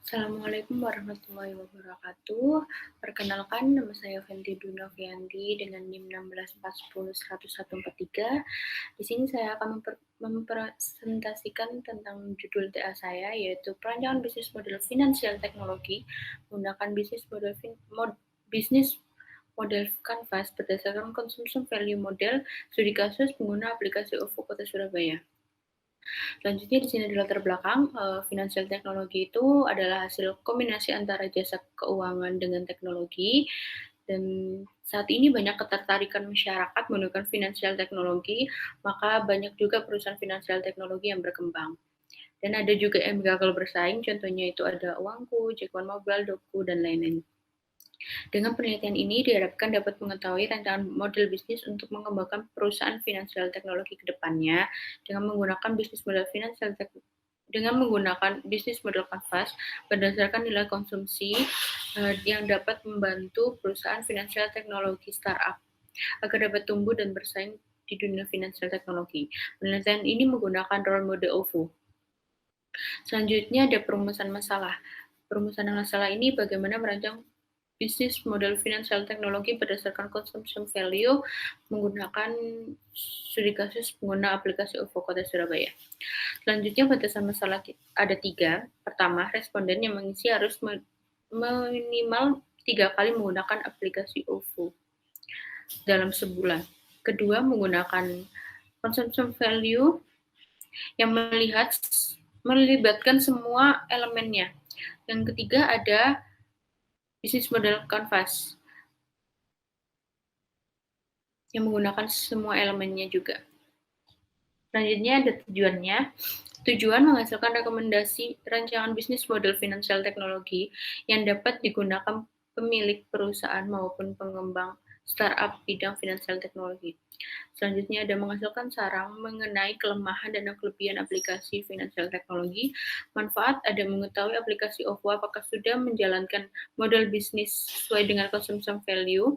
Assalamualaikum warahmatullahi wabarakatuh. Perkenalkan, nama saya Fenty Dunovianti dengan NIM 1640143. Di sini saya akan mempresentasikan tentang judul TA saya, yaitu Perancangan Bisnis Model Finansial Teknologi menggunakan bisnis model Canvas berdasarkan Consumption Value Model, studi kasus pengguna aplikasi OVO Kota Surabaya. Selanjutnya di sini di latar belakang, finansial teknologi itu adalah hasil kombinasi antara jasa keuangan dengan teknologi, dan saat ini banyak ketertarikan masyarakat menggunakan finansial teknologi, maka banyak juga perusahaan finansial teknologi yang berkembang. Dan ada juga yang gagal bersaing, contohnya itu ada Uangku, Jackpot Mobile, Doku, dan lain-lain. Dengan penelitian ini diharapkan dapat mengetahui rancangan model bisnis untuk mengembangkan perusahaan finansial teknologi ke depannya dengan menggunakan bisnis model Canvas berdasarkan nilai konsumsi yang dapat membantu perusahaan finansial teknologi startup agar dapat tumbuh dan bersaing di dunia finansial teknologi. Penelitian ini menggunakan role model OVO. Selanjutnya ada perumusan masalah. Perumusan masalah ini bagaimana merancang bisnis model finansial teknologi berdasarkan consumption value menggunakan studi kasus pengguna aplikasi OVO Kota Surabaya. Selanjutnya batasan masalah ada 3. Pertama, responden yang mengisi harus minimal 3 kali menggunakan aplikasi OVO dalam sebulan. Kedua, menggunakan consumption value yang melibatkan semua elemennya. Yang ketiga ada bisnis model Canvas yang menggunakan semua elemennya juga. Selanjutnya ada tujuannya. Tujuan menghasilkan rekomendasi rancangan bisnis model finansial teknologi yang dapat digunakan pemilik perusahaan maupun pengembang startup bidang finansial teknologi. Selanjutnya ada menghasilkan saran mengenai kelemahan dan kelebihan aplikasi finansial teknologi. Manfaat ada mengetahui aplikasi OVO apakah sudah menjalankan model bisnis sesuai dengan consumption value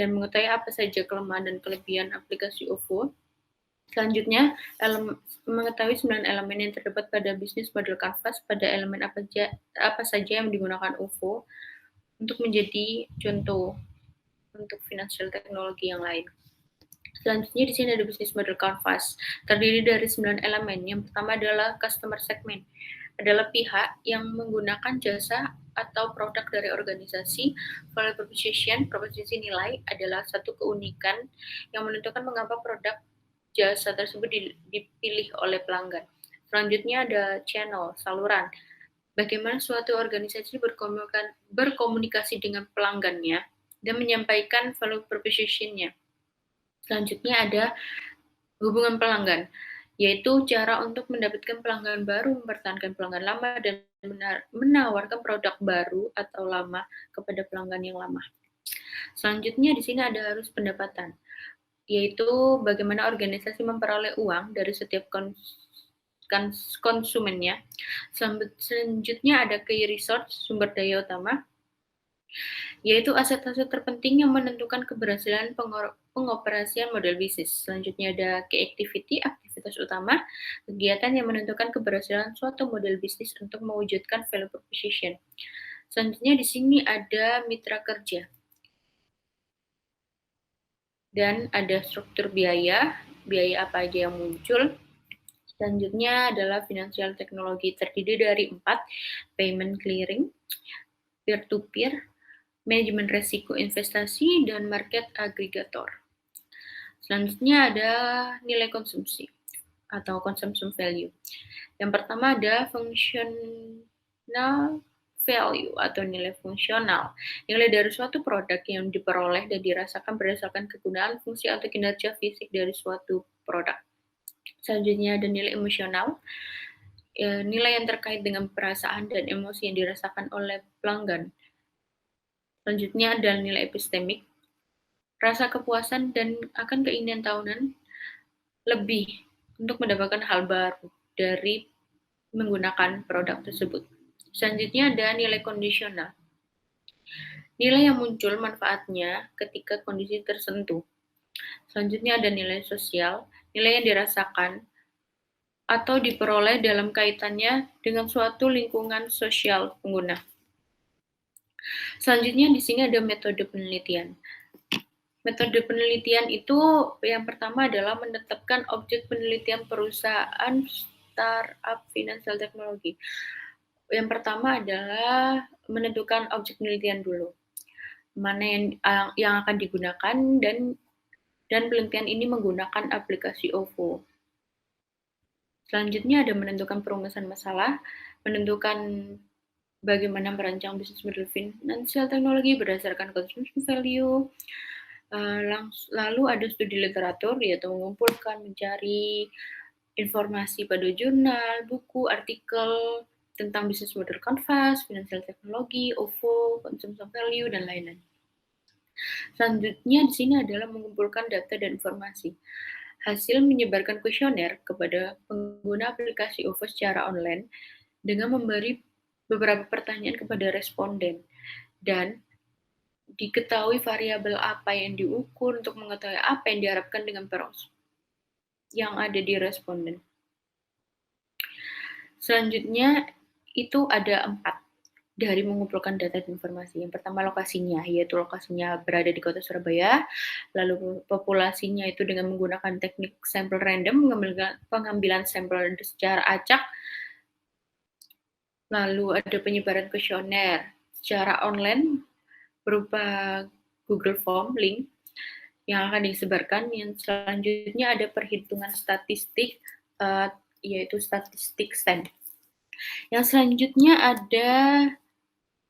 dan mengetahui apa saja kelemahan dan kelebihan aplikasi OVO. Selanjutnya, mengetahui 9 elemen yang terdapat pada bisnis model Canvas pada elemen apa saja yang digunakan OVO untuk menjadi contoh untuk finansial teknologi yang lain. Selanjutnya di sini ada bisnis model Canvas, terdiri dari 9 elemen. Yang pertama adalah customer segment, adalah pihak yang menggunakan jasa atau produk dari organisasi. Value proposition nilai adalah satu keunikan yang menentukan mengapa produk jasa tersebut dipilih oleh pelanggan. Selanjutnya ada channel, saluran. Bagaimana suatu organisasi berkomunikasi dengan pelanggannya dan menyampaikan value proposition-nya. Selanjutnya ada hubungan pelanggan, yaitu cara untuk mendapatkan pelanggan baru, mempertahankan pelanggan lama, dan menawarkan produk baru atau lama kepada pelanggan yang lama. Selanjutnya di sini ada arus pendapatan, yaitu bagaimana organisasi memperoleh uang dari setiap konsumennya. Selanjutnya ada key resource, sumber daya utama, yaitu aset-aset terpenting yang menentukan keberhasilan pengoperasian model bisnis. Selanjutnya ada key activity, aktivitas utama, kegiatan yang menentukan keberhasilan suatu model bisnis untuk mewujudkan value proposition. Selanjutnya di sini ada mitra kerja. Dan ada struktur biaya apa aja yang muncul. Selanjutnya adalah finansial teknologi, terdiri dari 4, payment clearing, peer-to-peer, manajemen resiko investasi, dan market aggregator. Selanjutnya ada nilai konsumsi atau consumption value. Yang pertama ada functional value atau nilai fungsional, nilai dari suatu produk yang diperoleh dan dirasakan berdasarkan kegunaan, fungsi, atau kinerja fisik dari suatu produk. Selanjutnya ada nilai emosional, nilai yang terkait dengan perasaan dan emosi yang dirasakan oleh pelanggan. Selanjutnya ada nilai epistemik, rasa kepuasan dan akan keinginan tahunan lebih untuk mendapatkan hal baru dari menggunakan produk tersebut. Selanjutnya ada nilai kondisional, nilai yang muncul manfaatnya ketika kondisi tertentu. Selanjutnya ada nilai sosial, nilai yang dirasakan atau diperoleh dalam kaitannya dengan suatu lingkungan sosial pengguna. Selanjutnya di sini ada metode penelitian. Metode penelitian itu yang pertama adalah menetapkan objek penelitian perusahaan startup financial teknologi. Yang pertama adalah menentukan objek penelitian dulu, mana yang akan digunakan dan penelitian ini menggunakan aplikasi OVO. Selanjutnya ada menentukan perumusan masalah, menentukan bagaimana merancang bisnis model finansial teknologi berdasarkan consumption value. Lalu ada studi literatur, yaitu mengumpulkan, mencari informasi pada jurnal, buku, artikel tentang bisnis model kanvas, finansial teknologi, OVO, consumption value, dan lain-lain. Selanjutnya di sini adalah mengumpulkan data dan informasi. Hasil menyebarkan kuesioner kepada pengguna aplikasi OVO secara online dengan memberi beberapa pertanyaan kepada responden dan diketahui variabel apa yang diukur untuk mengetahui apa yang diharapkan dengan peros yang ada di responden. Selanjutnya itu ada 4 dari mengumpulkan data dan informasi. Yang pertama lokasinya, yaitu lokasinya berada di kota Surabaya, lalu populasinya itu dengan menggunakan teknik sampel random, pengambilan sampel secara acak, lalu ada penyebaran kuesioner secara online berupa Google Form link yang akan disebarkan. Yang selanjutnya ada perhitungan statistik, yaitu statistik STEM. Yang selanjutnya ada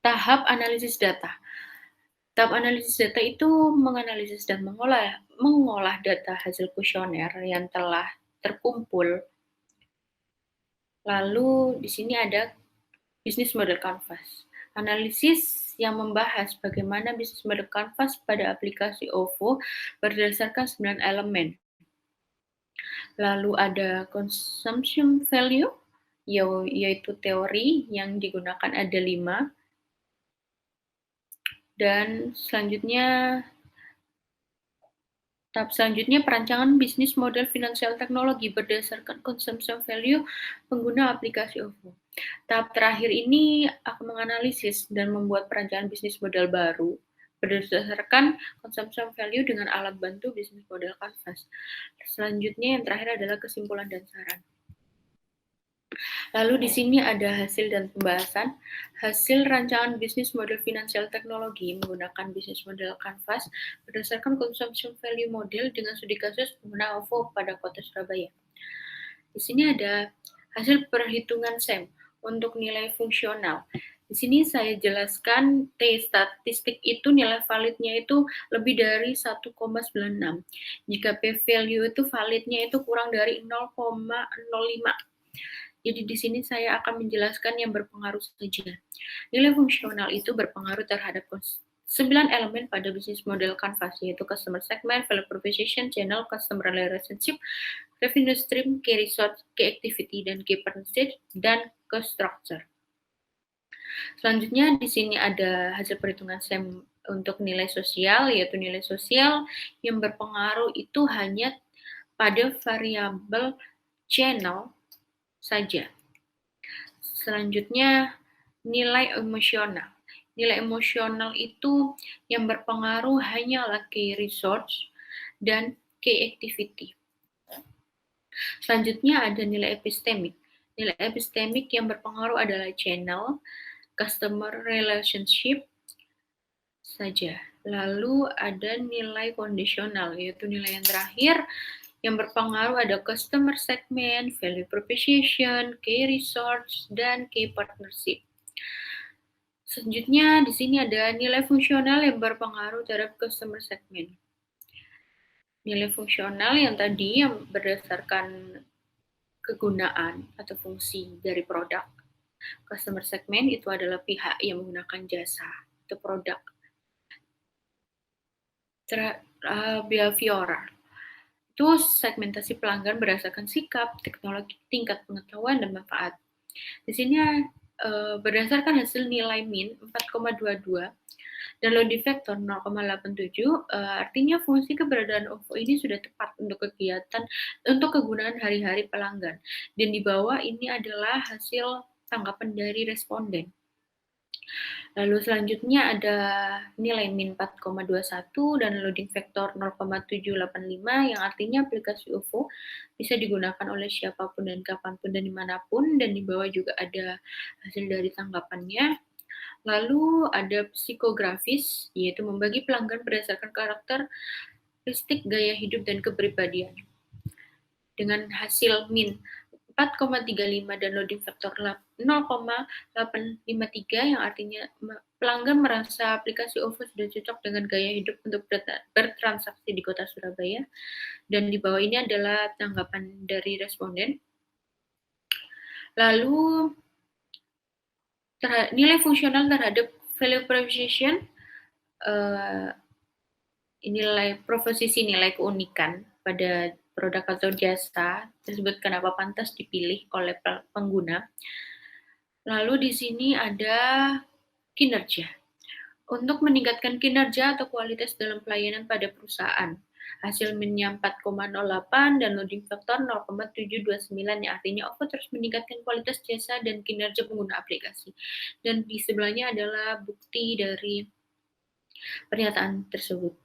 tahap analisis data. Tahap analisis data itu menganalisis dan mengolah data hasil kuesioner yang telah terkumpul. Lalu di sini ada bisnis model kanvas. Analisis yang membahas bagaimana bisnis model kanvas pada aplikasi OVO berdasarkan 9 elemen. Lalu ada consumption value, yaitu teori yang digunakan ada 5. Dan tahap selanjutnya perancangan bisnis model finansial teknologi berdasarkan consumption value pengguna aplikasi OVO. Tahap terakhir ini akan menganalisis dan membuat perancangan bisnis model baru berdasarkan consumption value dengan alat bantu bisnis model kanvas. Selanjutnya yang terakhir adalah kesimpulan dan saran. Lalu di sini ada hasil dan pembahasan. Hasil rancangan bisnis model finansial teknologi menggunakan bisnis model kanvas berdasarkan consumption value model dengan studi kasus pengguna OVO pada kota Surabaya. Di sini ada hasil perhitungan SEM untuk nilai fungsional. Di sini saya jelaskan T statistik itu nilai validnya itu lebih dari 1,96. Jika P value itu validnya itu kurang dari 0,05. Jadi di sini saya akan menjelaskan yang berpengaruh saja. Nilai fungsional itu berpengaruh terhadap 9 elemen pada bisnis model kanvas, yaitu customer segment, value proposition, channel, customer relationship, revenue stream, key result, key activity, dan key partnership, dan cost structure. Selanjutnya di sini ada hasil perhitungan SEM untuk nilai sosial, yaitu nilai sosial yang berpengaruh itu hanya pada variabel channel saja. Selanjutnya, nilai emosional. Nilai emosional itu yang berpengaruh hanyalah key resource dan key activity. Selanjutnya ada nilai epistemik. Nilai epistemik yang berpengaruh adalah channel, customer relationship saja. Lalu ada nilai kondisional, yaitu nilai yang terakhir yang berpengaruh ada customer segment, value proposition, key resource, dan key partnership. Selanjutnya di sini ada nilai fungsional yang berpengaruh terhadap customer segment. Nilai fungsional yang tadi yang berdasarkan kegunaan atau fungsi dari produk. Customer segment itu adalah pihak yang menggunakan jasa atau produk. Behavioral itu segmentasi pelanggan berdasarkan sikap, teknologi, tingkat pengetahuan, dan manfaat. Di sini berdasarkan hasil nilai min 4,22, Dan loading factor 0,87, artinya fungsi keberadaan OVO ini sudah tepat untuk kegunaan hari-hari pelanggan. Dan di bawah ini adalah hasil tanggapan dari responden. Lalu selanjutnya ada nilai min 4,21 dan loading factor 0,785 yang artinya aplikasi OVO bisa digunakan oleh siapapun dan kapanpun dan dimanapun, dan di bawah juga ada hasil dari tanggapannya. Lalu ada psikografis, yaitu membagi pelanggan berdasarkan karakteristik gaya hidup dan kepribadian. Dengan hasil min 4,35 dan loading factor 0,853 yang artinya pelanggan merasa aplikasi OVO sudah cocok dengan gaya hidup untuk bertransaksi di kota Surabaya. Dan di bawah ini adalah tanggapan dari responden. Lalu nilai fungsional terhadap value proposition, nilai proposisi nilai keunikan pada produk atau jasa tersebut kenapa pantas dipilih oleh pengguna. Lalu di sini ada kinerja. Untuk meningkatkan kinerja atau kualitas dalam pelayanan pada perusahaan. Hasil minnya 4,08 dan loading factor 0,729 yang artinya OVO terus meningkatkan kualitas jasa dan kinerja pengguna aplikasi. Dan di sebelahnya adalah bukti dari pernyataan tersebut.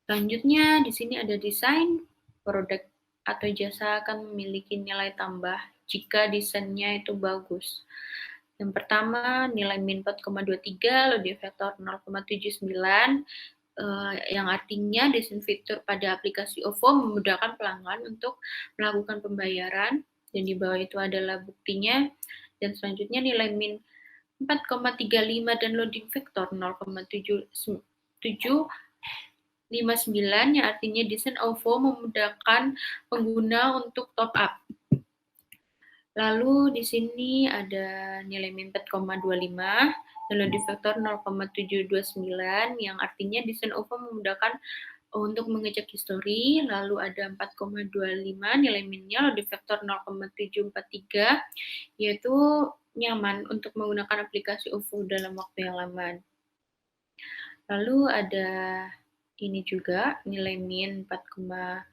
Selanjutnya di sini ada desain produk atau jasa akan memiliki nilai tambah jika desainnya itu bagus. Yang pertama nilai min 4,23, loading factor 0,79, yang artinya desain fitur pada aplikasi OVO memudahkan pelanggan untuk melakukan pembayaran, dan di bawah itu adalah buktinya. Dan selanjutnya nilai min 4,35 dan loading factor 0,759 yang artinya desain OVO memudahkan pengguna untuk top up. Lalu di sini ada nilai min 4,25 dan loading factor 0,729 yang artinya desain OVO memudahkan untuk mengecek histori. Lalu ada 4,25 nilai minnya, loading factor 0,743 yaitu nyaman untuk menggunakan aplikasi OVO dalam waktu yang lama. Lalu ada ini juga nilai min 4,04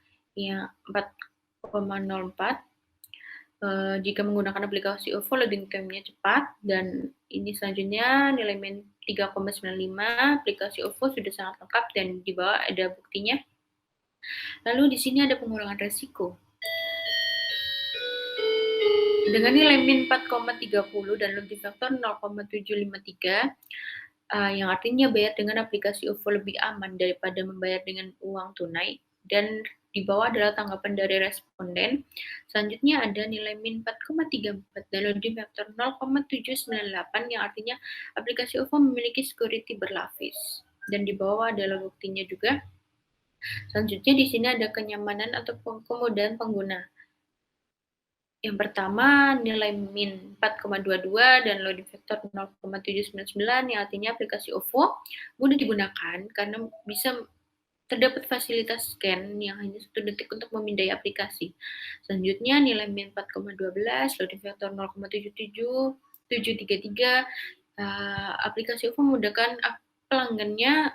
jika menggunakan aplikasi OVO loading time-nya cepat. Dan ini selanjutnya nilai min 3,95, aplikasi OVO sudah sangat lengkap dan di bawah ada buktinya. Lalu di sini ada pengurangan resiko. Dengan nilai min 4,30 dan loading factor 0,753, yang artinya bayar dengan aplikasi OVO lebih aman daripada membayar dengan uang tunai. Dan di bawah adalah tanggapan dari responden. Selanjutnya ada nilai min 4,34 dan loading factor 0,798 yang artinya aplikasi OVO memiliki security berlapis. Dan di bawah adalah buktinya juga. Selanjutnya di sini ada kenyamanan atau kemudahan pengguna. Yang pertama nilai min 4,22 dan loading factor 0,799 yang artinya aplikasi OVO mudah digunakan karena bisa terdapat fasilitas scan yang hanya 1 detik untuk memindai aplikasi. Selanjutnya nilai min 4,12, loading factor 0,77733, aplikasi OVO memudahkan pelanggannya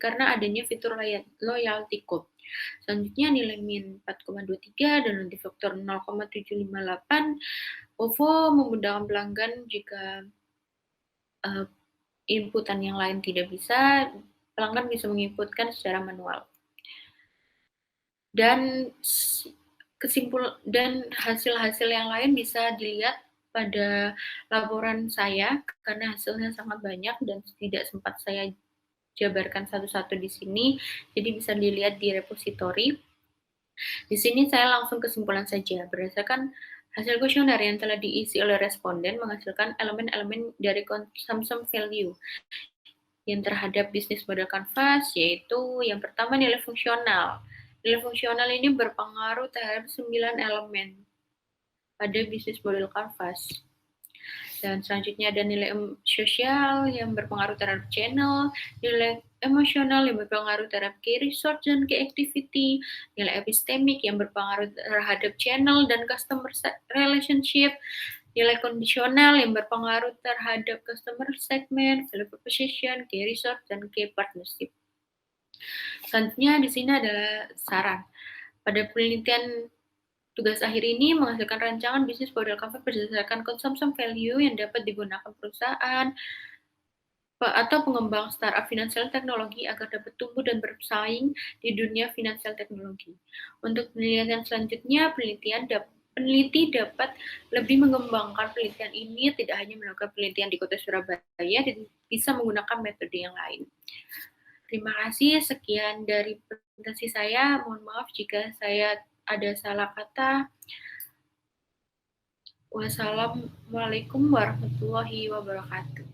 karena adanya fitur loyalty code. Selanjutnya nilai min 4,23 dan loading factor 0,758, OVO memudahkan pelanggan jika inputan yang lain tidak bisa, pelanggan bisa menginputkan secara manual. Dan hasil-hasil yang lain bisa dilihat pada laporan saya karena hasilnya sangat banyak dan tidak sempat saya jabarkan satu-satu di sini, jadi bisa dilihat di repository. Di sini saya langsung kesimpulan saja. Berdasarkan hasil kuesioner yang telah diisi oleh responden menghasilkan elemen-elemen dari consumption value yang terhadap bisnis model Canvas, yaitu yang pertama nilai fungsional. Nilai fungsional ini berpengaruh terhadap 9 elemen pada bisnis model Canvas. Dan selanjutnya ada nilai sosial yang berpengaruh terhadap channel, nilai emosional yang berpengaruh terhadap key resource dan key activity, nilai epistemik yang berpengaruh terhadap channel dan customer relationship, nilai kondisional yang berpengaruh terhadap customer segment, value proposition, key result, dan key partnership. Selanjutnya di sini adalah saran. Pada penelitian tugas akhir ini menghasilkan rancangan bisnis model cover berdasarkan consumption value yang dapat digunakan perusahaan atau pengembang startup finansial teknologi agar dapat tumbuh dan bersaing di dunia finansial teknologi. Untuk penelitian selanjutnya, peneliti dapat lebih mengembangkan penelitian ini, tidak hanya melakukan penelitian di Kota Surabaya, dan bisa menggunakan metode yang lain. Terima kasih, sekian dari presentasi saya. Mohon maaf jika saya ada salah kata. Wassalamualaikum warahmatullahi wabarakatuh.